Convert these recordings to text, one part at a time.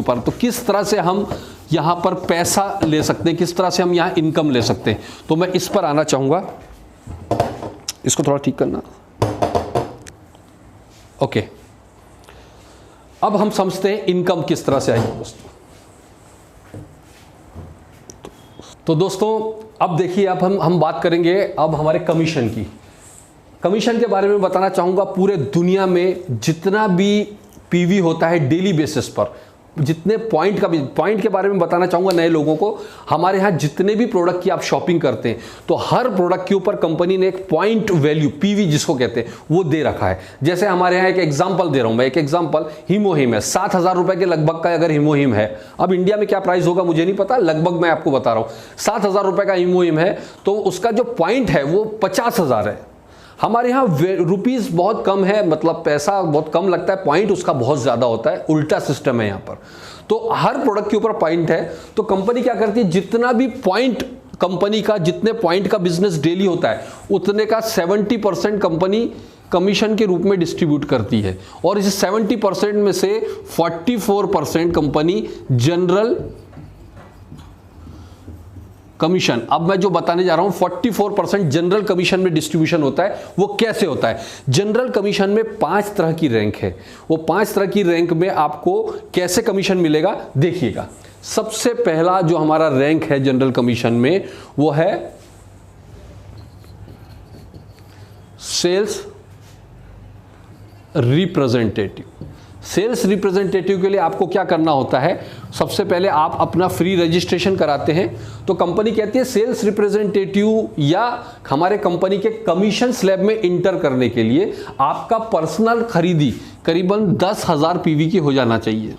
ऊपर। तो किस तरह से हम यहां पर पैसा ले सकते हैं, किस तरह से हम यहां इनकम ले सकते हैं, तो मैं इस पर आना चाहूंगा। इसको थोड़ा ठीक करना। ओके, अब हम समझते हैं इनकम किस तरह से आएगी दोस्तों। तो दोस्तों अब देखिए, अब हम बात करेंगे अब हमारे कमीशन की। कमीशन के बारे में बताना चाहूंगा। पूरे दुनिया में जितना भी पीवी होता है डेली बेसिस पर, जितने पॉइंट के बारे में बताना चाहूंगा नए लोगों को। हमारे यहाँ जितने भी प्रोडक्ट की आप शॉपिंग करते हैं, तो हर प्रोडक्ट के ऊपर कंपनी ने एक पॉइंट वैल्यू, पीवी जिसको कहते हैं, वो दे रखा है। जैसे हमारे यहाँ एक एग्जांपल दे रहा हूं मैं, एक एग्जांपल हीमोहिम है, 7,000 रुपए के लगभग का अगर हीमोहिम है। अब इंडिया में क्या प्राइस होगा मुझे नहीं पता, लगभग मैं आपको बता रहा हूं 7,000 रुपए का हीमोहिम है, तो उसका जो पॉइंट है वो 50,000 है। हमारे यहाँ रुपीस बहुत कम है, मतलब पैसा बहुत कम लगता है, पॉइंट उसका बहुत ज्यादा होता है। उल्टा सिस्टम है यहाँ पर। तो हर प्रोडक्ट के ऊपर पॉइंट है। तो कंपनी क्या करती है, जितना भी पॉइंट कंपनी का, जितने पॉइंट का बिजनेस डेली होता है, उतने का 70% कंपनी कमीशन के रूप में डिस्ट्रीब्यूट करती है। और इस 70% में से 44% कंपनी जनरल कमीशन, अब मैं जो बताने जा रहा हूं 44% जनरल कमीशन में डिस्ट्रीब्यूशन होता है। वो कैसे होता है? जनरल कमीशन में 5 तरह की रैंक है। वो 5 तरह की रैंक में आपको कैसे कमीशन मिलेगा देखिएगा। सबसे पहला जो हमारा रैंक है जनरल कमीशन में, वो है सेल्स रिप्रेजेंटेटिव। सेल्स रिप्रेजेंटेटिव के लिए आपको क्या करना होता है, सबसे पहले आप अपना फ्री रजिस्ट्रेशन कराते हैं। तो कंपनी कहती है सेल्स रिप्रेजेंटेटिव या हमारे कंपनी के कमीशन स्लैब में इंटर करने के लिए आपका पर्सनल खरीदी करीबन 10,000 पीवी की हो जाना चाहिए,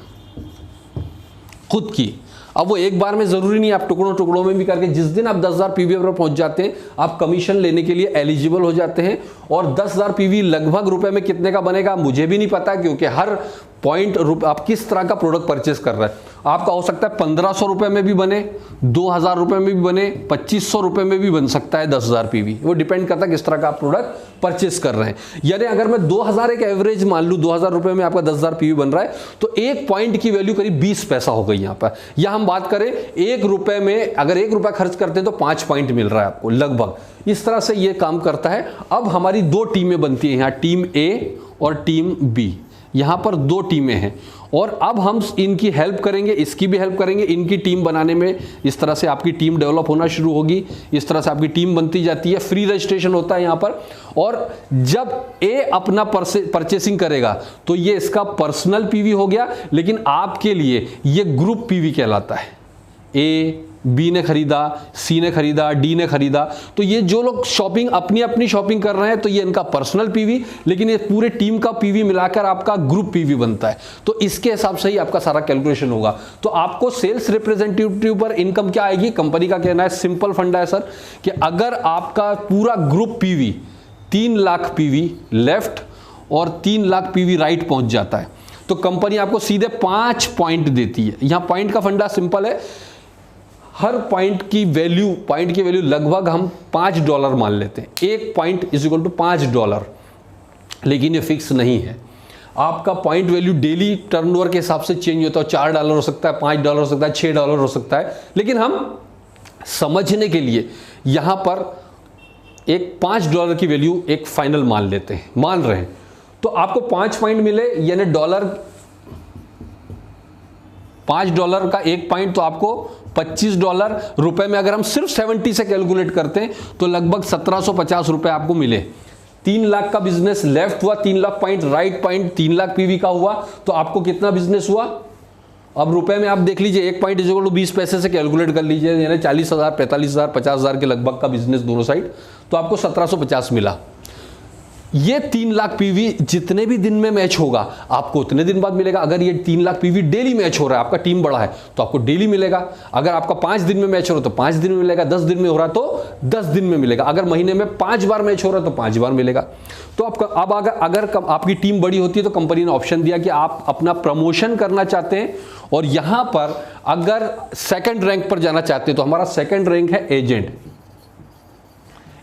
खुद की। अब वो एक बार में जरूरी नहीं, आप टुकड़ों टुकड़ों में भी करके, जिस दिन आप 10,000 पीवी पर पहुंच जाते हैं, आप कमीशन लेने के लिए एलिजिबल हो जाते हैं। और 10,000 पीवी लगभग रुपए में कितने का बनेगा मुझे भी नहीं पता, क्योंकि हर पॉइंट आप किस तरह का प्रोडक्ट परचेस कर रहे हैं। आपका हो सकता है 1,500 रुपए में भी बने, 2,000 रुपए में भी बने, 2,500 रुपए में भी बन सकता है 10,000 पीवी। वो डिपेंड करता है किस तरह का आप प्रोडक्ट परचेस कर रहे हैं। यानी अगर मैं 2,000 एक एवरेज मान लूं, 2,000 रुपए में आपका 10,000 पीवी बन रहा है, तो एक पॉइंट की वैल्यू करीब 20 पैसा हो गई यहाँ पर। या हम बात करें 1 रुपए में, अगर 1 रुपया खर्च करते हैं तो 5 पॉइंट मिल रहा है आपको लगभग। इस तरह से ये काम करता है। अब हमारी 2 टीमें बनती है यहाँ, टीम ए और टीम बी। यहां पर 2 टीमें हैं और अब हम इनकी हेल्प करेंगे, इसकी भी हेल्प करेंगे इनकी टीम बनाने में। इस तरह से आपकी टीम डेवलप होना शुरू होगी, इस तरह से आपकी टीम बनती जाती है। फ्री रजिस्ट्रेशन होता है यहां पर। और जब ए अपना परचेसिंग करेगा तो ये इसका पर्सनल पीवी हो गया, लेकिन आपके लिए ये ग्रुप पीवी कहलाता है। ए बी ने खरीदा, सी ने खरीदा, डी ने खरीदा, तो ये जो लोग शॉपिंग अपनी अपनी शॉपिंग कर रहे हैं, तो ये इनका पर्सनल पीवी, लेकिन ये पूरे टीम का पीवी मिलाकर आपका ग्रुप पीवी बनता है। तो इसके हिसाब से ही आपका सारा कैलकुलेशन होगा। तो आपको सेल्स रिप्रेजेंटेटिव पर इनकम क्या आएगी, कंपनी का कहना है, सिंपल फंडा है सर, कि अगर आपका पूरा group PV 3 lakh PV left और 3 लाख पीवी राइट पहुंच जाता है, तो कंपनी आपको सीधे 5 पॉइंट देती है। यहां पॉइंट का फंडा सिंपल है, हर पॉइंट की वैल्यू लगभग हम $5 मान लेते हैं। 1 पॉइंट इज इक्वल टू $5, लेकिन ये फिक्स नहीं है। आपका पॉइंट वैल्यू डेली टर्नओवर के हिसाब से चेंज होता है। $4 हो सकता है, $5 हो सकता है, $6 हो सकता है। लेकिन हम समझने के लिए यहां पर एक $5 की वैल्यू एक फाइनल मान लेते हैं, मान रहे हैं। तो आपको 5 पॉइंट मिले, यानी $5 का 1 पॉइंट, तो आपको $25 रुपए में अगर हम सिर्फ 70 से कैलकुलेट करते हैं तो लगभग 1,750 रुपए आपको मिले। 3 लाख का बिजनेस लेफ्ट हुआ, 3 lakh point right point, 3 lakh PV का हुआ, तो आपको कितना बिजनेस हुआ। अब रुपए में आप देख लीजिए, 1 पॉइंट इक्वल टू 20 पैसे से कैलकुलेट कर लीजिए, यानी 40,000, 45,000, 50,000 के लगभग का बिजनेस दोनों साइड, तो आपको 1,750 मिला। ये 3 लाख पीवी जितने भी दिन में मैच होगा आपको उतने दिन बाद मिलेगा। अगर ये 3 लाख पीवी डेली मैच हो रहा है, आपका टीम बड़ा है, तो आपको डेली मिलेगा। अगर आपका 5 दिन में मैच हो रहा है तो 5 दिन में मिलेगा, 10 दिन में हो रहा है तो 10 दिन में मिलेगा। अगर महीने में 5 बार मैच हो रहा है तो 5 बार मिलेगा। तो अब अगर आपकी टीम बड़ी होती है तो कंपनी ने ऑप्शन दिया कि आप अपना प्रमोशन करना चाहते हैं, और यहां पर अगर सेकंड रैंक पर जाना चाहते हैं तो हमारा सेकंड रैंक है एजेंट।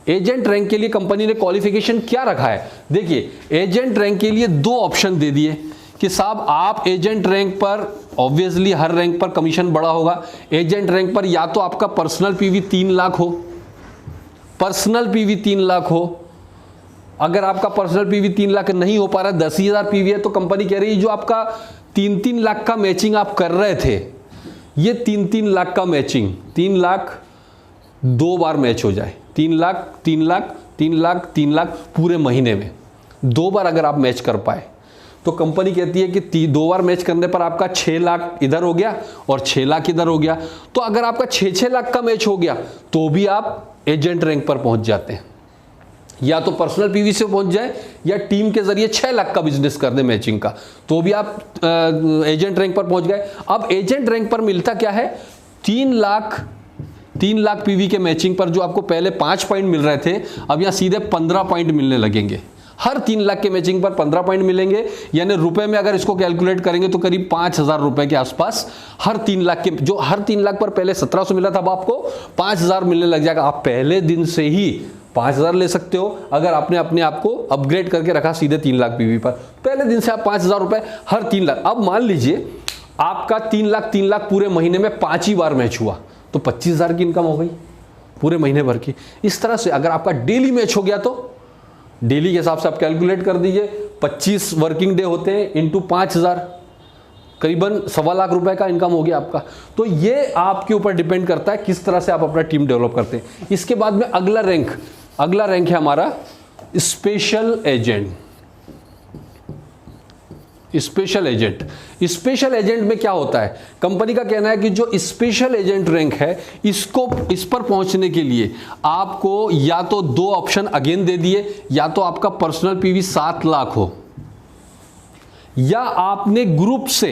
एजेंट रैंक के लिए कंपनी ने क्वालिफिकेशन क्या रखा है, देखिए एजेंट रैंक के लिए 2 ऑप्शन दे दिए कि साहब आप एजेंट रैंक पर ऑब्वियसली हर रैंक पर कमीशन बड़ा होगा। एजेंट रैंक पर या तो आपका पर्सनल पीवी 3 लाख हो, पर्सनल पीवी 3 लाख हो। अगर आपका पर्सनल पीवी 3 लाख नहीं हो पा रहा, 10,000 पीवी है, तो कंपनी कह रही है जो आपका 3-3 लाख का मैचिंग आप कर रहे थे, ये 3-3 लाख का मैचिंग, 3 लाख 2 बार मैच हो जाए, 3 लाख 3 लाख 3 लाख 3 लाख पूरे महीने में 2 बार अगर आप मैच कर पाए, तो कंपनी कहती है कि 2 बार मैच करने पर आपका 6 लाख इधर हो गया और 6 लाख इधर हो गया। तो अगर आपका 6-6 लाख का मैच हो गया तो भी आप एजेंट रैंक पर पहुंच जाते हैं। या तो पर्सनल पीवी से पहुंच जाए या टीम के जरिए 6 लाख का बिजनेस कर दे मैचिंग का, तो भी आप एजेंट रैंक पर पहुंच गए। अब एजेंट रैंक पर मिलता क्या है, 3 लाख पीवी के मैचिंग पर जो आपको पहले 5 पॉइंट मिल रहे थे, अब यहां सीधे 15 पॉइंट मिलने लगेंगे। हर 3 लाख के मैचिंग पर 15 पॉइंट मिलेंगे, यानी रुपए में अगर इसको कैलकुलेट करेंगे तो करीब 5,000 रुपए के आसपास हर 3 लाख के, जो हर 3 लाख पर पहले 1700 मिला था, अब आपको 5,000 मिलने लग जाएगा। आप पहले दिन से ही 5,000 ले सकते हो अगर आपने अपने आप को अपग्रेड करके रखा सीधे 3 लाख पीवी पर। पहले दिन से आप 5,000 रुपए हर 3 लाख। अब मान लीजिए आपका 3 लाख पूरे महीने में 5 ही बार मैच हुआ, तो 25,000 की इनकम हो गई पूरे महीने भर की। इस तरह से अगर आपका डेली मैच हो गया तो डेली के हिसाब से आप कैलकुलेट कर दीजिए, 25 वर्किंग डे होते हैं इंटू 5,000, करीबन 1.25 लाख रुपए का इनकम हो गया आपका। तो ये आपके ऊपर डिपेंड करता है किस तरह से आप अपना टीम डेवलप करते हैं। इसके बाद में अगला रैंक है हमारा स्पेशल एजेंट। स्पेशल एजेंट में क्या होता है, कंपनी का कहना है कि जो स्पेशल एजेंट रैंक है, इस पर पहुंचने के लिए आपको या तो 2 ऑप्शन अगेन दे दिए, या तो आपका पर्सनल पीवी 7 लाख हो, या आपने ग्रुप से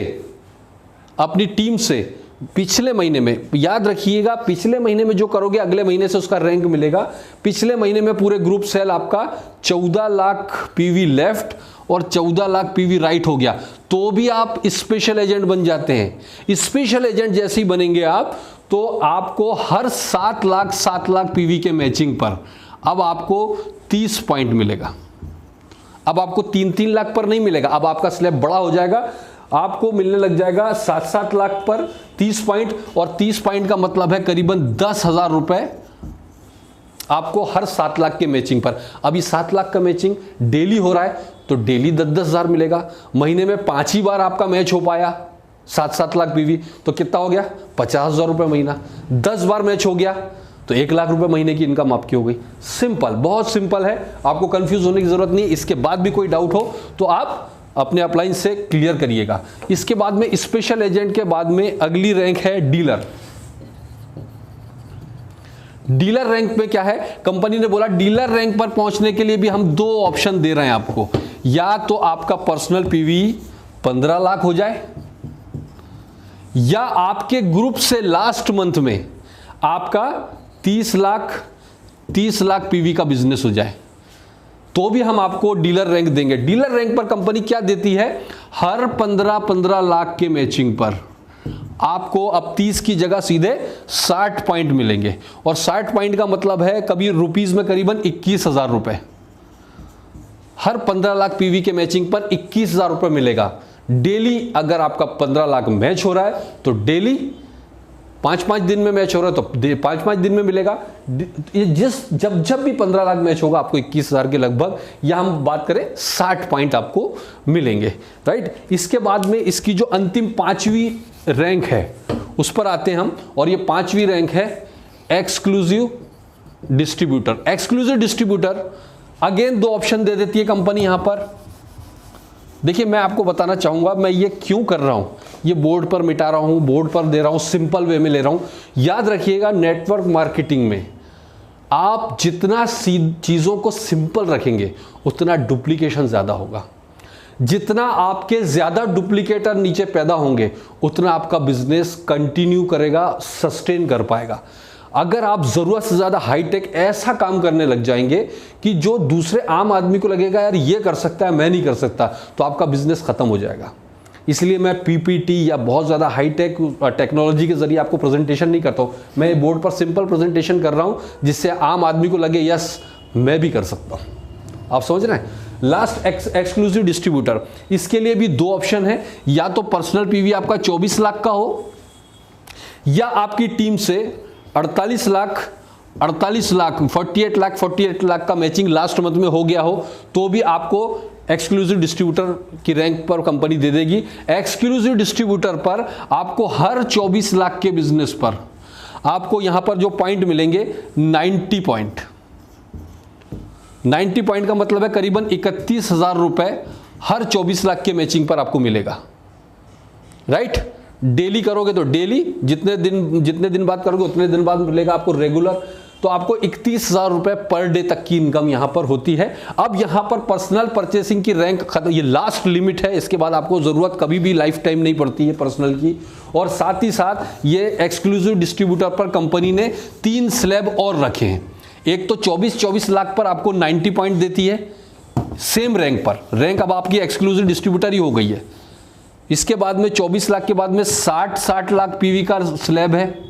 अपनी टीम से पिछले महीने में, याद रखिएगा पिछले महीने में जो करोगे अगले महीने से उसका रैंक मिलेगा। पिछले महीने में पूरे ग्रुप सेल आपका 14 लाख पीवी लेफ्ट और 14 लाख पीवी राइट हो गया, तो भी आप स्पेशल एजेंट बन जाते हैं। स्पेशल एजेंट जैसे ही बनेंगे आप, तो आपको हर 7 लाख पीवी के मैचिंग पर अब आपको 30 पॉइंट मिलेगा। अब आपको 3-3 लाख पर नहीं मिलेगा, अब आपका स्लैब बड़ा हो जाएगा, आपको मिलने लग जाएगा 7-7 लाख पर 30 पॉइंट, और 30 पॉइंट का मतलब है करीबन 10,000 रुपए आपको हर 7 लाख के मैचिंग पर। अभी 7 लाख का मैचिंग डेली हो रहा है तो डेली 10,000 मिलेगा। महीने में 5 ही बार आपका मैच हो पाया 7-7 लाख पीवी, तो कितना हो गया, 50,000 रुपए महीना। 10 बार मैच हो गया तो 1 लाख रुपए महीने की इनकम आपकी हो गई। सिंपल, बहुत सिंपल है, आपको कंफ्यूज होने की जरूरत नहीं। इसके बाद भी कोई डाउट हो तो आप अपने अपलाइन से क्लियर करिएगा। इसके बाद में स्पेशल एजेंट के बाद में अगली रैंक है डीलर। डीलर रैंक में क्या है, कंपनी ने बोला डीलर रैंक पर पहुंचने के लिए भी हम 2 ऑप्शन दे रहे हैं आपको, या तो आपका पर्सनल पीवी 15 लाख हो जाए, या आपके ग्रुप से लास्ट मंथ में आपका 30 लाख पीवी का बिजनेस हो जाए, तो भी हम आपको डीलर रैंक देंगे। डीलर रैंक पर कंपनी क्या देती है, हर 15 लाख के मैचिंग पर आपको अब 30 की जगह सीधे 60 पॉइंट मिलेंगे, और 60 पॉइंट का मतलब है कभी रुपीस में करीबन 21,000 रुपए। हर 15 लाख पीवी के मैचिंग पर 21,000 रुपए मिलेगा डेली। अगर आपका 15 लाख मैच हो रहा है तो डेली 5-5 दिन में मैच हो रहा है तो 5-5 दिन में मिलेगा। ये जब भी 15 लाख मैच होगा आपको 21,000 के लगभग, या हम बात करें 60 पॉइंट आपको मिलेंगे, राइट। इसके बाद में इसकी जो अंतिम 5वीं रैंक है उस पर आते हैं हम, और ये 5वीं रैंक है exclusive distributor. Exclusive distributor again 2 option दे देती है कंपनी यहां पर। देखिए मैं आपको बताना चाहूंगा मैं ये क्यों कर रहा हूं, ये बोर्ड पर मिटा रहा हूं, बोर्ड पर दे रहा हूं, सिंपल वे में ले रहा हूं। याद रखिएगा नेटवर्क मार्केटिंग में आप जितना चीजों को सिंपल रखेंगे उतना डुप्लीकेशन ज्यादा होगा। जितना आपके ज्यादा डुप्लीकेटर नीचे पैदा होंगे उतना आपका बिजनेस कंटिन्यू करेगा, सस्टेन कर पाएगा। अगर आप जरूरत से ज्यादा हाईटेक ऐसा काम करने लग जाएंगे कि जो दूसरे आम आदमी को लगेगा यार ये कर सकता है मैं नहीं कर सकता, तो आपका बिजनेस खत्म हो जाएगा। इसलिए मैं पीपीटी या बहुत ज़्यादा हाईटेक टेक्नोलॉजी के जरिए आपको प्रेजेंटेशन नहीं करता हूँ। मैं बोर्ड पर सिंपल प्रेजेंटेशन कर रहा हूँ जिससे आम आदमी को लगे यस मैं भी कर सकता हूँ। आप समझ रहे हैं। लास्ट एक्सक्लूसिव डिस्ट्रीब्यूटर, इसके लिए भी दो ऑप्शन है, या तो पर्सनल पीवी आपका 24 लाख का हो, या आपकी टीम से 48 लाख 48 लाख का मैचिंग लास्ट मंथ में हो गया हो, तो भी आपको एक्सक्लूसिव डिस्ट्रीब्यूटर की रैंक पर कंपनी दे देगी। एक्सक्लूसिव डिस्ट्रीब्यूटर पर आपको हर 24 लाख के बिजनेस पर आपको यहां पर जो पॉइंट मिलेंगे 90 पॉइंट। 90 पॉइंट का मतलब है करीबन 31,000 रुपए हर 24 लाख के मैचिंग पर आपको मिलेगा, राइट। डेली करोगे तो डेली, जितने दिन बाद करोगे उतने दिन बाद मिलेगा आपको रेगुलर, तो आपको 31,000 रुपए पर डे तक की इनकम यहां पर होती है। अब यहां पर पर्सनल परचेसिंग की रैंक खत्म, ये लास्ट लिमिट है, इसके बाद आपको जरूरत कभी भी लाइफ टाइम नहीं पड़ती है पर्सनल की। और साथ ही साथ ये एक्सक्लूसिव डिस्ट्रीब्यूटर पर कंपनी ने 3 स्लैब और रखे हैं। एक तो 24 लाख पर आपको 90 पॉइंट देती है सेम रैंक पर, रैंक अब आपकी एक्सक्लूसिव डिस्ट्रीब्यूटर ही हो गई है। इसके बाद में 24 लाख के बाद में 60 लाख पीवी का स्लैब है।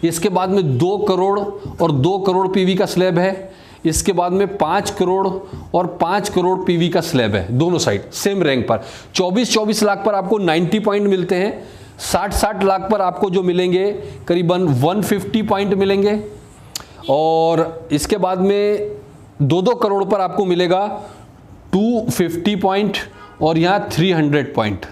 इसके बाद में 2 करोड़ और 2 करोड़ पीवी का स्लैब है। इसके बाद में 5 करोड़ और 5 करोड़ पीवी का स्लैब है, दोनों साइड सेम रैंक पर। 24 लाख पर आपको 90 पॉइंट मिलते हैं। 60 लाख पर आपको जो मिलेंगे करीबन 150 पॉइंट मिलेंगे। और इसके बाद में 2 करोड़ पर आपको मिलेगा 250 पॉइंट और यहाँ 300 पॉइंट।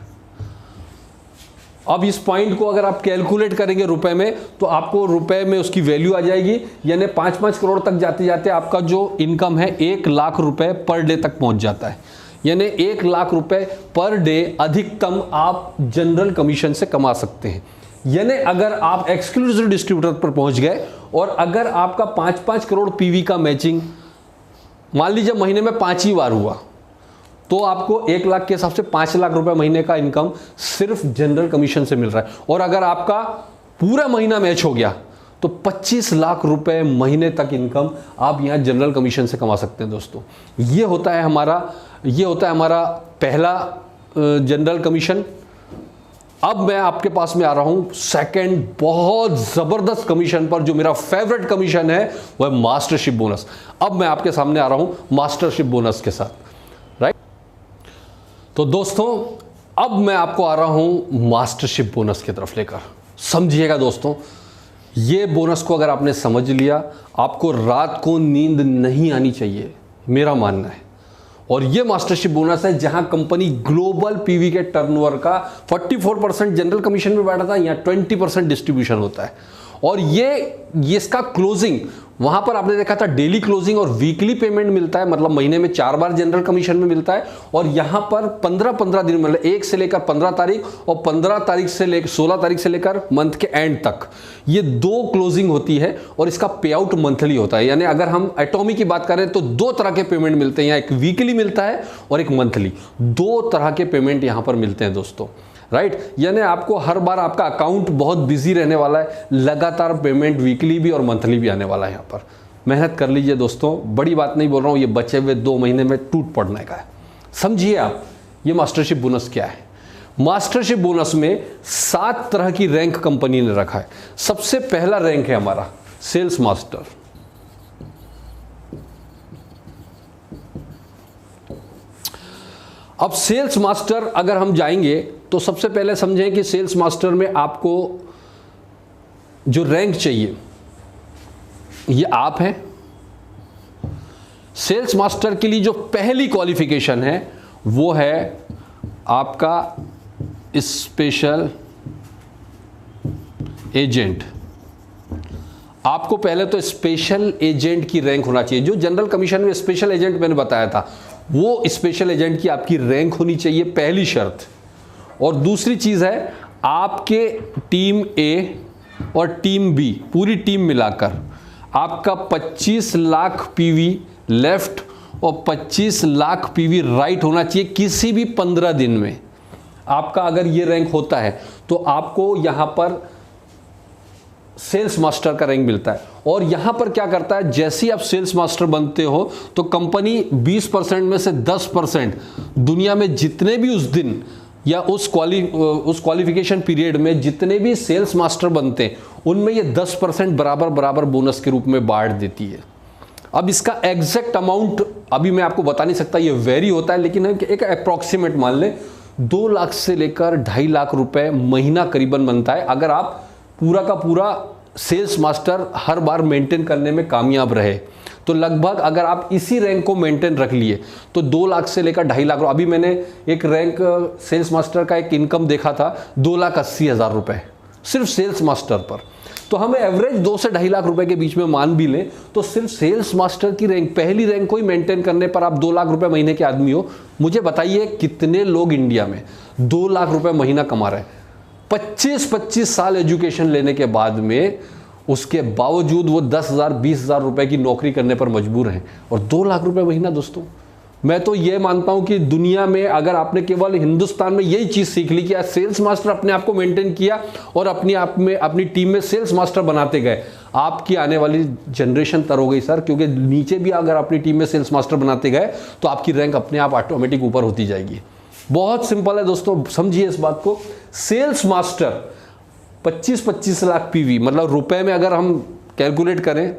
अब इस पॉइंट को अगर आप कैलकुलेट करेंगे रुपए में, तो आपको रुपए में उसकी वैल्यू आ जाएगी, यानी 5 करोड़ तक जाते जाते आपका जो इनकम है 1 लाख रुपए पर डे तक पहुंच जाता है। यानी 1 लाख रुपए पर डे अधिकतम आप जनरल कमीशन से कमा सकते हैं। यानी अगर आप एक्सक्लूसिव डिस्ट्रीब्यूटर पर पहुंच गए और अगर आपका 5 करोड़ पीवी का मैचिंग मान लीजिए महीने में 5 ही बार हुआ, तो आपको 1 लाख के हिसाब से 5 लाख रुपए महीने का इनकम सिर्फ जनरल कमीशन से मिल रहा है। और अगर आपका पूरा महीना मैच हो गया तो 25 लाख रुपए महीने तक इनकम आप यहां जनरल कमीशन से कमा सकते हैं दोस्तों। ये होता है हमारा पहला जनरल कमीशन। अब मैं आपके पास में आ रहा हूं सेकंड बहुत जबरदस्त कमीशन पर, जो मेरा फेवरेट कमीशन है वह मास्टरशिप बोनस। अब मैं आपके सामने आ रहा हूं मास्टरशिप बोनस के साथ, राइट। तो दोस्तों अब मैं आपको आ रहा हूं मास्टरशिप बोनस की तरफ लेकर। समझिएगा दोस्तों, ये बोनस को अगर आपने समझ लिया, आपको रात को नींद नहीं आनी चाहिए, मेरा मानना है। और ये मास्टरशिप बोनस है जहां कंपनी ग्लोबल पीवी के टर्नओवर का 44% जनरल कमीशन में बैठा था, यहाँ 20% डिस्ट्रीब्यूशन होता है। और ये इसका क्लोजिंग, वहां पर आपने देखा था डेली क्लोजिंग और वीकली पेमेंट मिलता है, मतलब महीने में 4 बार जनरल कमीशन में मिलता है। और यहां पर 15 दिन, मतलब 1 से लेकर 15 तारीख और 15 तारीख से लेकर 16 तारीख से लेकर मंथ के एंड तक ये 2 क्लोजिंग होती है। और इसका पे आउट मंथली होता है। यानी अगर हम एटॉमी की बात करें तो 2 तरह के पेमेंट मिलते हैं, एक वीकली मिलता है और एक मंथली। 2 तरह के पेमेंट यहां पर मिलते हैं दोस्तों, राइट। यानी आपको हर बार आपका अकाउंट बहुत बिजी रहने वाला है, लगातार पेमेंट वीकली भी और मंथली भी आने वाला है। यहाँ पर मेहनत कर लीजिए दोस्तों, बड़ी बात नहीं बोल रहा हूँ, ये बचे हुए 2 महीने में टूट पड़ने का है। समझिए आप ये मास्टरशिप बोनस क्या है। मास्टरशिप बोनस में 7 तरह की रैंक कंपनी ने रखा है। सबसे पहला रैंक है हमारा सेल्स मास्टर। अब सेल्स मास्टर अगर हम जाएंगे तो सबसे पहले समझें कि सेल्स मास्टर में आपको जो रैंक चाहिए ये आप हैं। सेल्स मास्टर के लिए जो पहली क्वालिफिकेशन है वो है आपका स्पेशल एजेंट। आपको पहले तो स्पेशल एजेंट की रैंक होना चाहिए। जो जनरल कमीशन में स्पेशल एजेंट मैंने बताया था, वो स्पेशल एजेंट की आपकी रैंक होनी चाहिए, पहली शर्त। और दूसरी चीज है आपके टीम ए और टीम बी, पूरी टीम मिलाकर आपका 25 लाख पीवी लेफ्ट और 25 लाख पीवी राइट होना चाहिए किसी भी 15 दिन में। आपका अगर ये रैंक होता है तो आपको यहां पर सेल्स मास्टर का रैंक मिलता है। और यहां पर क्या करता है, जैसे ही आप सेल्स मास्टर बनते हो तो कंपनी 20% में से 10% दुनिया में जितने भी उस दिन या उस क्वालिफिकेशन पीरियड में जितने भी सेल्स मास्टर बनते हैं उनमें ये 10% बराबर बोनस के रूप में बांट देती है। अब इसका एग्जैक्ट अमाउंट अभी मैं आपको बता नहीं सकता, ये वेरी होता है, लेकिन एक अप्रॉक्सीमेट मान लें 2 लाख से लेकर 2.5 लाख रुपए महीना करीबन बनता है, अगर आप पूरा का पूरा सेल्स मास्टर हर बार मेंटेन करने में कामयाब रहे। तो लगभग अगर आप इसी रैंक को मेंटेन रख लिए तो 2 लाख से लेकर 2.5 लाख। अभी मैंने एक रैंक सेल्स मास्टर का एक इनकम देखा था 2,80,000 रुपए सिर्फ सेल्स मास्टर पर। तो हमें एवरेज 2 से 2.5 लाख रुपए के बीच में मान भी लें तो सिर्फ सेल्स मास्टर की रैंक, पहली रैंक को ही मेंटेन करने पर आप 2 लाख रुपए महीने के आदमी हो। मुझे बताइए कितने लोग इंडिया में 2 लाख रुपए महीना कमा रहे हैं 25-25 साल एजुकेशन लेने के बाद में, उसके बावजूद वो 10,000 20,000 रुपए की नौकरी करने पर मजबूर हैं, और 2 लाख रुपए महीना। दोस्तों मैं तो ये मानता हूं कि दुनिया में अगर आपने केवल हिंदुस्तान में यही चीज सीख ली कि आज सेल्स मास्टर अपने आप को मेंटेन किया और अपनी आप में अपनी टीम में सेल्स मास्टर बनाते गए, आपकी आने वाली जनरेशन तर हो गई सर, क्योंकि नीचे भी अगर अपनी टीम में सेल्स मास्टर बनाते गए तो आपकी रैंक अपने आप ऑटोमेटिक ऊपर होती जाएगी। बहुत सिंपल है दोस्तों, समझिए इस बात को। सेल्स मास्टर 25-25 लाख पीवी, मतलब रुपए में अगर हम कैलकुलेट करें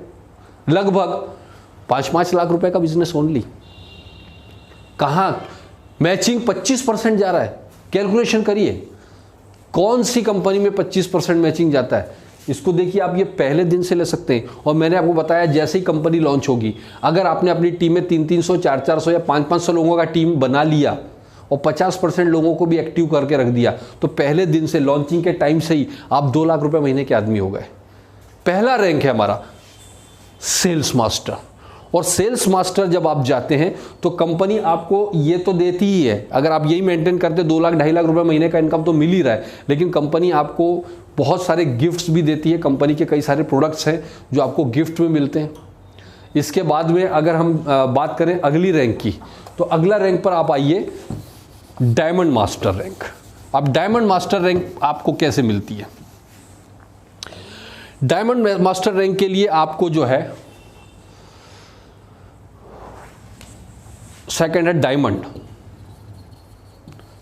लगभग 5-5 लाख रुपए का बिजनेस ओनली। कहां मैचिंग 25% जा रहा है, कैलकुलेशन करिए कौन सी कंपनी में 25% मैचिंग जाता है। इसको देखिए आप, ये पहले दिन से ले सकते हैं। और मैंने आपको बताया जैसे ही कंपनी लॉन्च होगी, अगर आपने अपनी टीम में 300-300, 400-400 या 500-500 लोगों का टीम बना लिया और 50% लोगों को भी एक्टिव करके रख दिया, तो पहले दिन से लॉन्चिंग के टाइम से ही आप 2 लाख रुपए महीने के आदमी हो गए। पहला रैंक है हमारा सेल्स मास्टर। और सेल्स मास्टर जब आप जाते हैं तो कंपनी आपको ये तो देती ही है, अगर आप यही मेंटेन करते 2 लाख 2.5 लाख रुपए महीने का इनकम तो मिल ही रहा है, लेकिन कंपनी आपको बहुत सारे गिफ्ट्स भी देती है। कंपनी के कई सारे प्रोडक्ट्स हैं जो आपको गिफ्ट में मिलते हैं। इसके बाद में अगर हम बात करें अगली रैंक की, तो अगला रैंक पर आप आइए, डायमंड मास्टर रैंक। अब डायमंड मास्टर रैंक आपको कैसे मिलती है? डायमंड मास्टर रैंक के लिए आपको जो है सेकंड है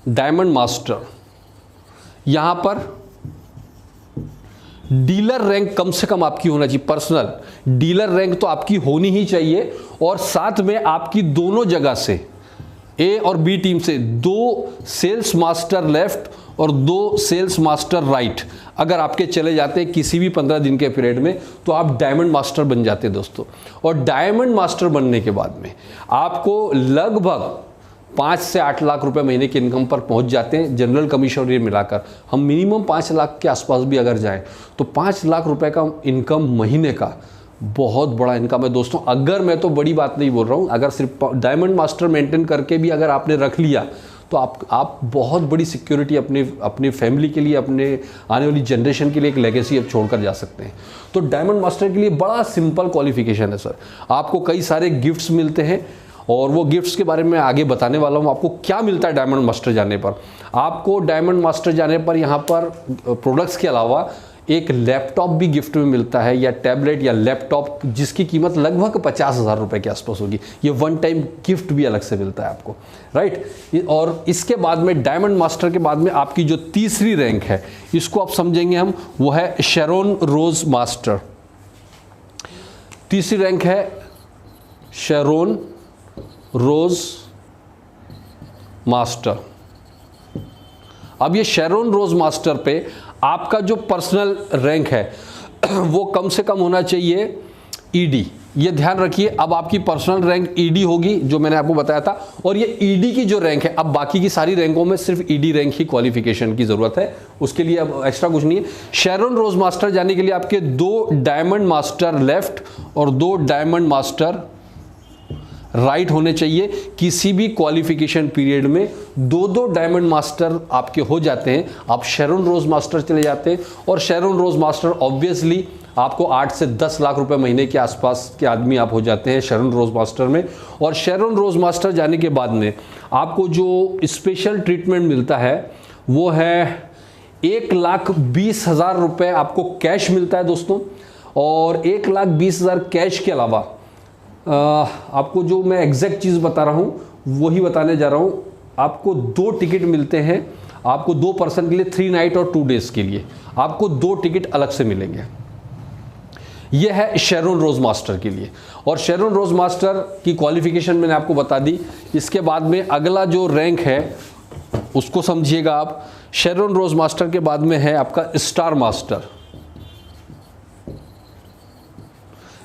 डायमंड मास्टर। यहां पर डीलर रैंक कम से कम आपकी होना चाहिए, पर्सनल डीलर रैंक तो आपकी होनी ही चाहिए, और साथ में आपकी दोनों जगह से ए और बी टीम से 2 सेल्स मास्टर लेफ्ट और 2 सेल्स मास्टर राइट अगर आपके चले जाते हैं किसी भी 15 दिन के पीरियड में, तो आप डायमंड मास्टर बन जाते हैं दोस्तों। और डायमंड मास्टर बनने के बाद में आपको लगभग 5 से 8 लाख रुपए महीने की इनकम पर पहुंच जाते हैं, जनरल कमीशन और ये मिलाकर। हम मिनिमम 5 लाख के आसपास भी अगर जाएं तो 5 लाख रुपए का इनकम महीने का बहुत बड़ा इनकम है दोस्तों। अगर मैं तो बड़ी बात नहीं बोल रहा हूं, अगर सिर्फ डायमंड मास्टर मेंटेन करके भी अगर आपने रख लिया तो आप बहुत बड़ी सिक्योरिटी अपनी फैमिली के लिए, अपने आने वाली जनरेशन के लिए एक लेगेसी अब छोड़कर जा सकते हैं। तो डायमंड मास्टर के लिए बड़ा सिंपल क्वालिफिकेशन है सर। आपको कई सारे गिफ्ट्स मिलते हैं और वो गिफ्ट्स के बारे में आगे बताने वाला हूँ। आपको क्या मिलता है डायमंड मास्टर जाने पर? आपको डायमंड मास्टर जाने पर यहाँ पर प्रोडक्ट्स के अलावा एक लैपटॉप भी गिफ्ट में मिलता है, या टैबलेट या लैपटॉप, जिसकी कीमत लगभग 50,000 रुपए के आसपास होगी। ये वन टाइम गिफ्ट भी अलग से मिलता है आपको, राइट। और इसके बाद में डायमंड मास्टर के बाद में आपकी जो तीसरी रैंक है, इसको आप समझेंगे हम, वो है शेरोन रोज मास्टर। तीसरी रैंक है शेरोन रोज मास्टर। अब ये शेरोन रोज मास्टर पे आपका जो पर्सनल रैंक है वो कम से कम होना चाहिए ईडी। ये ध्यान रखिए, अब आपकी पर्सनल रैंक ईडी होगी जो मैंने आपको बताया था, और ये ईडी की जो रैंक है, अब बाकी की सारी रैंकों में सिर्फ ईडी रैंक ही क्वालिफिकेशन की जरूरत है, उसके लिए अब एक्स्ट्रा कुछ नहीं है। शेरोन रोज मास्टर जाने के लिए आपके 2 डायमंड मास्टर लेफ्ट और 2 डायमंड मास्टर राइट होने चाहिए। किसी भी क्वालिफिकेशन पीरियड में 2-2 डायमंड मास्टर आपके हो जाते हैं, आप शेरोन रोज मास्टर चले जाते हैं। और शेरोन रोज मास्टर ऑब्वियसली आपको 8 से 10 लाख रुपए महीने के आसपास के आदमी आप हो जाते हैं शेरोन रोज मास्टर में। और शेरोन रोज मास्टर जाने के बाद में आपको जो स्पेशल ट्रीटमेंट मिलता है वो है 1,20,000 रुपए आपको कैश मिलता है दोस्तों। और 1,20,000 कैश के अलावा आपको जो मैं एग्जैक्ट चीज़ बता रहा हूँ वही बताने जा रहा हूँ। आपको 2 टिकट मिलते हैं, आपको 2 पर्सन के लिए 3 नाइट और 2 डेज के लिए आपको 2 टिकट अलग से मिलेंगे। ये है शेरोन रोज मास्टर के लिए। और शेरोन रोज मास्टर की क्वालिफिकेशन मैंने आपको बता दी। इसके बाद में अगला जो रैंक है उसको समझिएगा आप। शेरोन रोज मास्टर के बाद में है आपका स्टार मास्टर।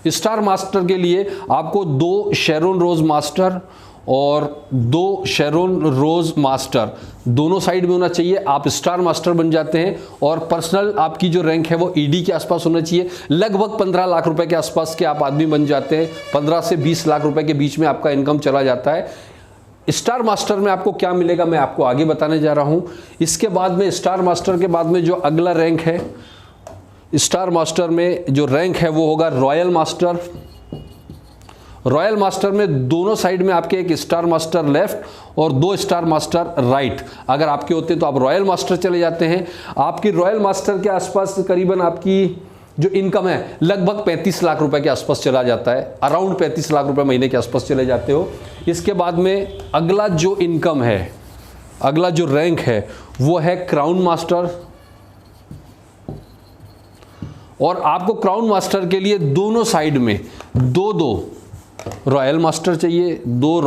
स्टार मास्टर के लिए आपको 2 शेरोन रोज मास्टर और 2 शेरोन रोज मास्टर दोनों साइड में होना चाहिए। आप स्टार मास्टर बन जाते हैं और पर्सनल आपकी जो रैंक है वो ईडी के आसपास होना चाहिए। लगभग 15 लाख रुपए के आसपास के आप आदमी बन जाते हैं। 15 से 20 लाख रुपए के बीच में आपका इनकम चला जाता है। स्टार मास्टर में आपको क्या मिलेगा मैं आपको आगे बताने जा रहा हूं। इसके बाद में स्टार मास्टर के बाद में जो अगला रैंक है, स्टार मास्टर में जो रैंक है वो होगा रॉयल मास्टर। रॉयल मास्टर में दोनों साइड में आपके एक स्टार मास्टर लेफ्ट और 2 स्टार मास्टर राइट अगर आपके होते हैं तो आप रॉयल मास्टर चले जाते हैं। आपकी रॉयल मास्टर के आसपास करीबन आपकी जो इनकम है लगभग 35 लाख रुपए के आसपास चला जाता है। अराउंड 35 लाख रुपए महीने के आसपास चले जाते हो। इसके बाद में अगला जो इनकम है, अगला जो रैंक है वो है क्राउन मास्टर। और आपको क्राउन मास्टर के लिए दोनों साइड में 2 रॉयल मास्टर चाहिए। 2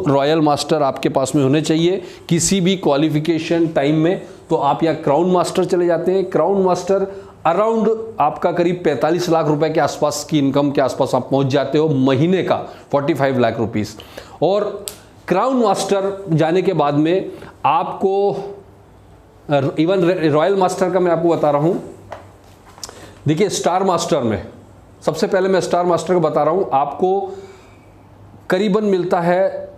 रॉयल मास्टर आपके पास में होने चाहिए किसी भी क्वालिफिकेशन टाइम में। तो आप यहाँ क्राउन मास्टर चले जाते हैं। क्राउन मास्टर अराउंड आपका करीब 45 लाख रुपए के आसपास की इनकम के आसपास आप पहुंच जाते हो महीने का, 45 लाख रुपीस। और क्राउन मास्टर जाने के बाद में आपको इवन रॉयल मास्टर का मैं आपको बता रहा हूं। देखिए स्टार मास्टर में सबसे पहले मैं स्टार मास्टर को बता रहा हूं, आपको करीबन मिलता है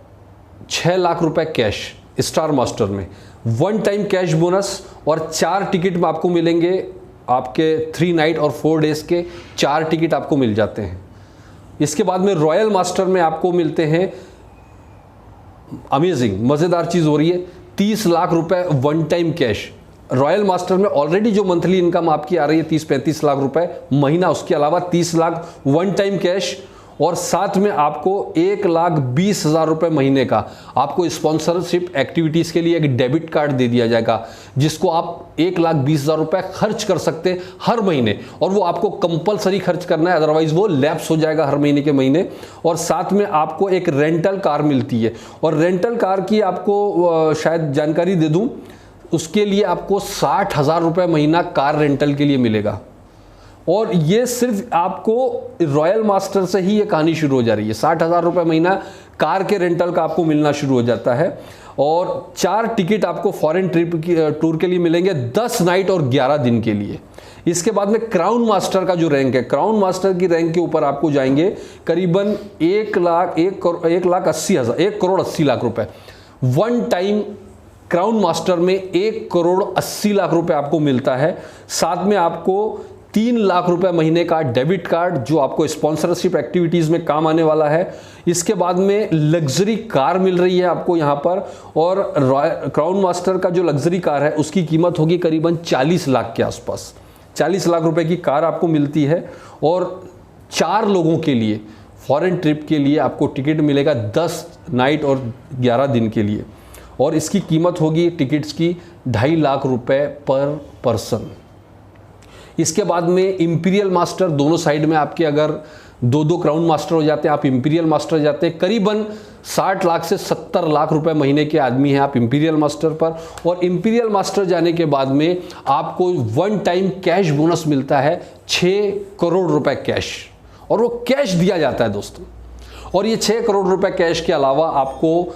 6 लाख रुपए कैश स्टार मास्टर में, 1 टाइम कैश बोनस और 4 टिकट में आपको मिलेंगे। आपके 3 नाइट और 4 डेज के 4 टिकट आपको मिल जाते हैं। इसके बाद में रॉयल मास्टर में आपको मिलते हैं, अमेजिंग मजेदार चीज हो रही है, 30 लाख रुपए 1 टाइम कैश। रॉयल मास्टर में ऑलरेडी जो मंथली इनकम आपकी आ रही है 30-35 लाख रुपए महीना, उसके अलावा 30 लाख 1 टाइम कैश और साथ में आपको 1,20,000 रुपए महीने का आपको स्पॉन्सरशिप एक्टिविटीज के लिए एक डेबिट कार्ड दे दिया जाएगा, जिसको आप 1,20,000 रुपए खर्च कर सकते हैं हर महीने। और वो आपको कंपलसरी खर्च करना है, अदरवाइज वो लैप्स हो जाएगा हर महीने के महीने। और साथ में आपको एक रेंटल कार मिलती है, और रेंटल कार की आपको शायद जानकारी दे दूं, उसके लिए आपको 60,000 रुपए महीना कार रेंटल के लिए मिलेगा। और ये सिर्फ आपको रॉयल मास्टर से ही ये कहानी शुरू हो जा रही है। 60,000 रुपए महीना कार के रेंटल का आपको मिलना शुरू हो जाता है। और 4 टिकट आपको फॉरेन ट्रिप की टूर के लिए मिलेंगे 10 नाइट और 11 दिन के लिए। इसके बाद में क्राउन मास्टर का जो रैंक है, क्राउन मास्टर की रैंक के ऊपर आपको जाएंगे करीबन 1 करोड़ 80 लाख रुपए 1 टाइम। क्राउन मास्टर में 1 करोड़ 80 लाख रुपए आपको मिलता है। साथ में आपको 3 लाख रुपए महीने का डेबिट कार्ड जो आपको स्पॉन्सरशिप एक्टिविटीज में काम आने वाला है। इसके बाद में लग्जरी कार मिल रही है आपको यहाँ पर। और क्राउन मास्टर का जो लग्जरी कार है उसकी कीमत होगी करीबन 40 लाख के आसपास। 40 लाख रुपए की कार आपको मिलती है। और 4 लोगों के लिए फॉरेन ट्रिप के लिए आपको टिकट मिलेगा 10 नाइट और 11 दिन के लिए। और इसकी कीमत होगी टिकट्स की 2.5 लाख रुपए पर पर्सन। इसके बाद में इंपीरियल मास्टर, दोनों साइड में आपके अगर 2 क्राउन मास्टर हो जाते हैं, आप इंपीरियल मास्टर जाते हैं, करीबन 60 लाख से 70 लाख रुपए महीने के आदमी हैं आप इंपीरियल मास्टर पर। और इंपीरियल मास्टर जाने के बाद में आपको 1 टाइम कैश बोनस मिलता है 6 करोड़ रुपए कैश, और वो कैश दिया जाता है दोस्तों। और ये 6 करोड़ रुपए कैश के अलावा आपको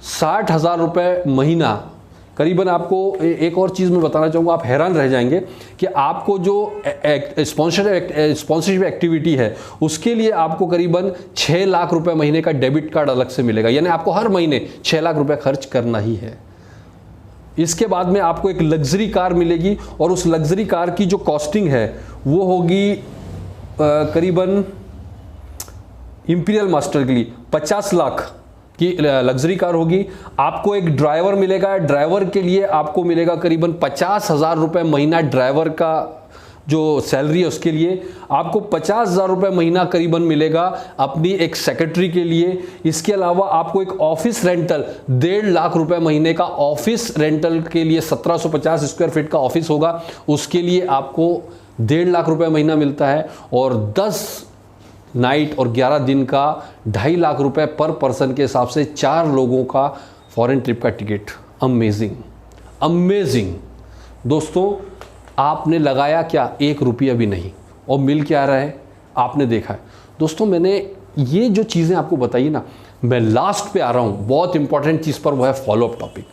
60,000 रुपए महीना करीबन। आपको एक और चीज़ मैं बताना चाहूँगा, आप हैरान रह जाएंगे कि आपको जो स्पॉन्सरशिप एक्टिविटी है उसके लिए आपको करीबन 6 लाख रुपए महीने का डेबिट कार्ड अलग से मिलेगा, यानी आपको हर महीने 6 लाख रुपए खर्च करना ही है। इसके बाद में आपको एक लग्जरी कार मिलेगी, और उस लग्जरी कार की जो कॉस्टिंग है वो होगी करीबन इंपीरियल मास्टर के लिए 50 लाख की लग्जरी कार होगी। आपको एक ड्राइवर मिलेगा, ड्राइवर के लिए आपको मिलेगा करीबन 50,000 रुपए महीना ड्राइवर का जो सैलरी है उसके लिए। आपको 50,000 रुपये महीना करीबन मिलेगा अपनी एक सेक्रेटरी के लिए। इसके अलावा आपको एक ऑफिस रेंटल 1.5 लाख रुपए महीने का ऑफिस रेंटल के लिए, 1750 स्क्वायर फीट का ऑफिस होगा, उसके लिए आपको 1.5 लाख रुपए महीना मिलता है। और 10 नाइट और 11 दिन का 2.5 लाख रुपए पर पर्सन के हिसाब से 4 लोगों का फॉरेन ट्रिप का टिकट। अमेजिंग, अमेजिंग दोस्तों। आपने लगाया क्या? 1 रुपया भी नहीं, और मिल क्या रहा है आपने देखा है। दोस्तों मैंने ये जो चीज़ें आपको बताई ना, मैं लास्ट पे आ रहा हूँ बहुत इंपॉर्टेंट चीज़ पर, वो है फॉलोअप टॉपिक।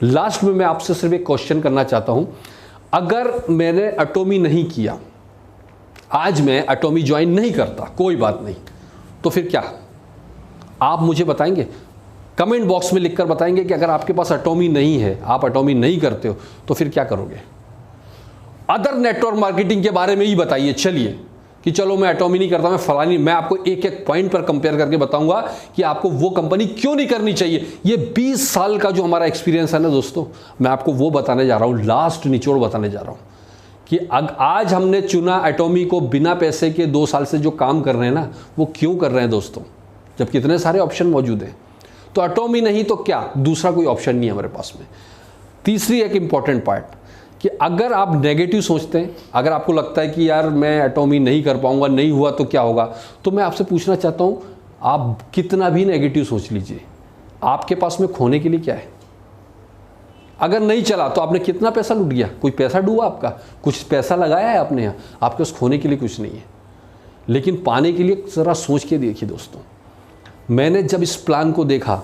लास्ट में मैं आपसे सिर्फ एक क्वेश्चन करना चाहता हूँ, अगर मैंने एटॉमी नहीं किया, आज मैं एटॉमी ज्वाइन नहीं करता, कोई बात नहीं, तो फिर क्या? आप मुझे बताएंगे, कमेंट बॉक्स में लिखकर बताएंगे कि अगर आपके पास एटॉमी नहीं है, आप एटॉमी नहीं करते हो, तो फिर क्या करोगे? अदर नेटवर्क मार्केटिंग के बारे में ही बताइए। चलिए कि चलो मैं एटॉमी नहीं करता, मैं फलानी, मैं आपको एक एक पॉइंट पर कंपेयर करके बताऊंगा कि आपको वो कंपनी क्यों नहीं करनी चाहिए। ये 20 साल का जो हमारा एक्सपीरियंस है ना दोस्तों, मैं आपको वो बताने जा रहा हूँ, लास्ट निचोड़ बताने जा रहा हूँ कि आज हमने चुना एटॉमी को बिना पैसे के। 2 साल से जो काम कर रहे हैं ना, वो क्यों कर रहे हैं दोस्तों, जब कितने सारे ऑप्शन मौजूद हैं। तो एटॉमी नहीं तो क्या, दूसरा कोई ऑप्शन नहीं है हमारे पास में। तीसरी एक इंपॉर्टेंट पार्ट कि अगर आप नेगेटिव सोचते हैं, अगर आपको लगता है कि यार मैं एटॉमी नहीं कर पाऊंगा, नहीं हुआ तो क्या होगा, तो मैं आपसे पूछना चाहता हूं, आप कितना भी नेगेटिव सोच लीजिए, आपके पास में खोने के लिए क्या है? अगर नहीं चला तो आपने कितना पैसा लूट गया? कोई पैसा डूबा आपका? कुछ पैसा लगाया है आपने यहाँ? आपके पास खोने के लिए कुछ नहीं है, लेकिन पाने के लिए ज़रा सोच के देखिए दोस्तों। मैंने जब इस प्लान को देखा,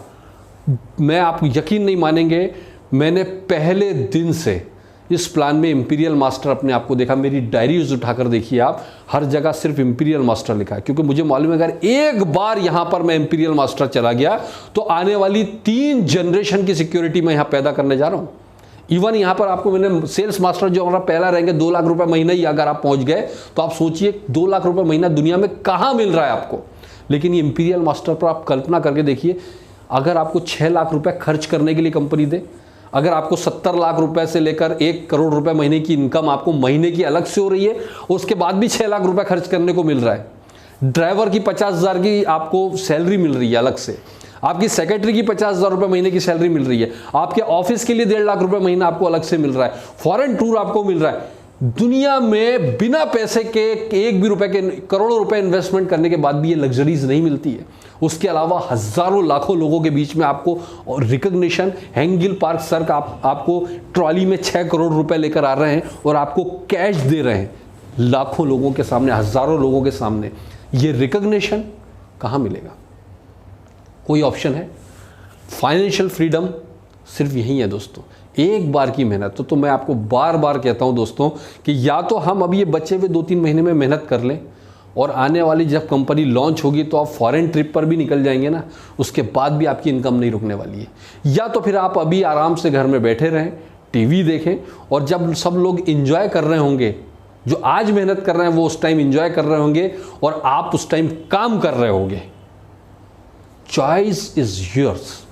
मैं, आप यकीन नहीं मानेंगे, मैंने पहले दिन से इस प्लान में इंपीरियल मास्टर अपने आप को देखा। मेरी डायरीज उठाकर देखिए आप, हर जगह सिर्फ इंपीरियल मास्टर लिखा है, क्योंकि मुझे मालूम है अगर एक बार यहां पर मैं इंपीरियल मास्टर चला गया तो आने वाली 3 जनरेशन की सिक्योरिटी मैं यहां पैदा करने जा रहा हूं। इवन यहां पर आपको मैंने सेल्स मास्टर जो हमारा पहला रहेंगे 2 लाख रुपए महीना ही अगर आप पहुंच गए तो आप सोचिए 2 लाख रुपए महीना दुनिया में कहां मिल रहा है आपको। लेकिन ये इंपीरियल मास्टर पर आप कल्पना करके देखिए, अगर आपको 6 लाख रुपए खर्च करने के लिए कंपनी दे, अगर आपको 70 लाख रुपए से लेकर 1 करोड़ रुपए महीने की इनकम आपको महीने की अलग से हो रही है, उसके बाद भी 6 लाख रुपए खर्च करने को मिल रहा है, ड्राइवर की 50,000 की आपको सैलरी मिल रही है अलग से, आपकी सेक्रेटरी की 50,000 रुपए महीने की सैलरी मिल रही है, आपके ऑफिस के लिए 1.5 लाख रुपए महीना आपको अलग से मिल रहा है, फॉरेन टूर आपको मिल रहा है। दुनिया में बिना पैसे के 1 भी रुपए के, करोड़ों रुपए इन्वेस्टमेंट करने के बाद भी ये लग्जरीज नहीं मिलती है। उसके अलावा हजारों लाखों लोगों के बीच में आपको रिकग्निशन, हैंगिल पार्क सर का आपको ट्रॉली में 6 करोड़ रुपए लेकर आ रहे हैं और आपको कैश दे रहे हैं लाखों लोगों के सामने, हजारों लोगों के सामने। ये रिकग्निशन कहाँ मिलेगा? कोई ऑप्शन है? फाइनेंशियल फ्रीडम सिर्फ यही है दोस्तों, एक बार की मेहनत। तो मैं आपको बार बार कहता हूं दोस्तों कि या तो हम अभी ये बचे हुए 2-3 महीने में मेहनत कर लें, और आने वाली जब कंपनी लॉन्च होगी तो आप फॉरेन ट्रिप पर भी निकल जाएंगे ना, उसके बाद भी आपकी इनकम नहीं रुकने वाली है। या तो फिर आप अभी आराम से घर में बैठे रहें, टीवी देखें, और जब सब लोग इंजॉय कर रहे होंगे, जो आज मेहनत कर रहे हैं वो उस टाइम इंजॉय कर रहे होंगे और आप उस टाइम काम कर रहे होंगे। चॉइस इज योर्स,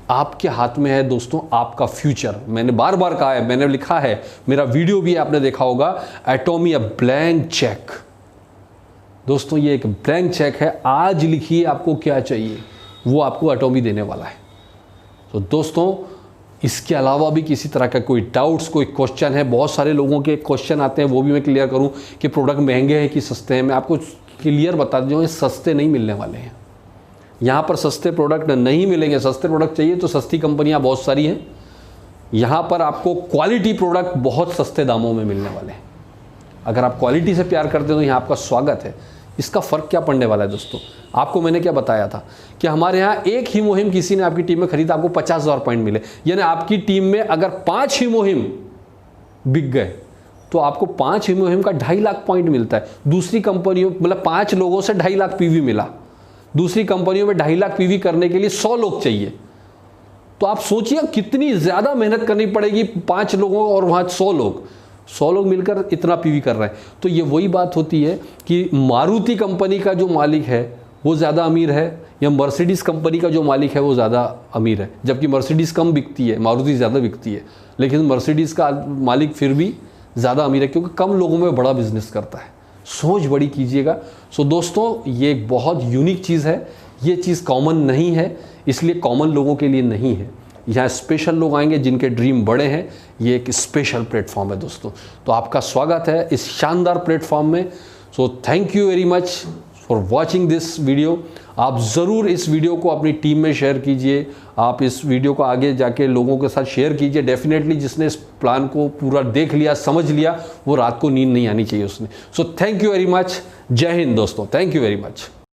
आपके हाथ में है दोस्तों आपका फ्यूचर। मैंने बार बार कहा है, मैंने लिखा है, मेरा वीडियो भी आपने देखा होगा, एटॉमी अ ब्लैंक चेक। दोस्तों ये एक ब्लैंक चेक है, आज लिखिए आपको क्या चाहिए, वो आपको एटॉमी देने वाला है। तो दोस्तों इसके अलावा भी किसी तरह का कोई डाउट्स, कोई क्वेश्चन है, बहुत सारे लोगों के क्वेश्चन आते हैं, वो भी मैं क्लियर करूं कि प्रोडक्ट महंगे हैं कि सस्ते हैं। मैं आपको क्लियर बता दूं, ये सस्ते नहीं मिलने वाले हैं, यहाँ पर सस्ते प्रोडक्ट नहीं मिलेंगे। सस्ते प्रोडक्ट चाहिए तो सस्ती कंपनियाँ बहुत सारी हैं, यहाँ पर आपको क्वालिटी प्रोडक्ट बहुत सस्ते दामों में मिलने वाले हैं। अगर आप क्वालिटी से प्यार करते हो तो यहाँ आपका स्वागत है। इसका फ़र्क क्या पड़ने वाला है दोस्तों? आपको मैंने क्या बताया था कि हमारे यहाँ एक ही मुहिम किसी ने आपकी टीम में खरीदा, आपको 50,000 पॉइंट मिले। यानी आपकी टीम में अगर 5 ही मुहिम बिक गए तो आपको 5 ही मुहिम का 2.5 लाख पॉइंट मिलता है। दूसरी कंपनियों, मतलब 5 लोगों से 2.5 लाख पीवी मिला, दूसरी कंपनियों में 2.5 लाख पीवी करने के लिए 100 लोग चाहिए। तो आप सोचिए कितनी ज़्यादा मेहनत करनी पड़ेगी 5 लोगों और वहाँ 100 लोग मिलकर इतना पीवी कर रहे हैं। तो ये वही बात होती है कि मारुति कंपनी का जो मालिक है वो ज़्यादा अमीर है या मर्सिडीज़ कंपनी का जो मालिक है वो ज़्यादा अमीर है। जबकि मर्सिडीज़ कम बिकती है, मारुति ज़्यादा बिकती है, लेकिन मर्सिडीज़ का मालिक फिर भी ज़्यादा अमीर है, क्योंकि कम लोगों में बड़ा बिजनेस करता है। सोच बड़ी कीजिएगा। सो दोस्तों, ये एक बहुत यूनिक चीज़ है, ये चीज़ कॉमन नहीं है, इसलिए कॉमन लोगों के लिए नहीं है। यहाँ स्पेशल लोग आएंगे जिनके ड्रीम बड़े हैं। ये एक स्पेशल प्लेटफॉर्म है दोस्तों, तो आपका स्वागत है इस शानदार प्लेटफॉर्म में। So thank you very much for watching this video. आप ज़रूर इस वीडियो को अपनी टीम में शेयर कीजिए, आप इस वीडियो को आगे जाके लोगों के साथ शेयर कीजिए। डेफिनेटली जिसने इस प्लान को पूरा देख लिया, समझ लिया, वो रात को नींद नहीं आनी चाहिए उसने। So thank you very much. जय हिंद दोस्तों, थैंक यू वेरी मच।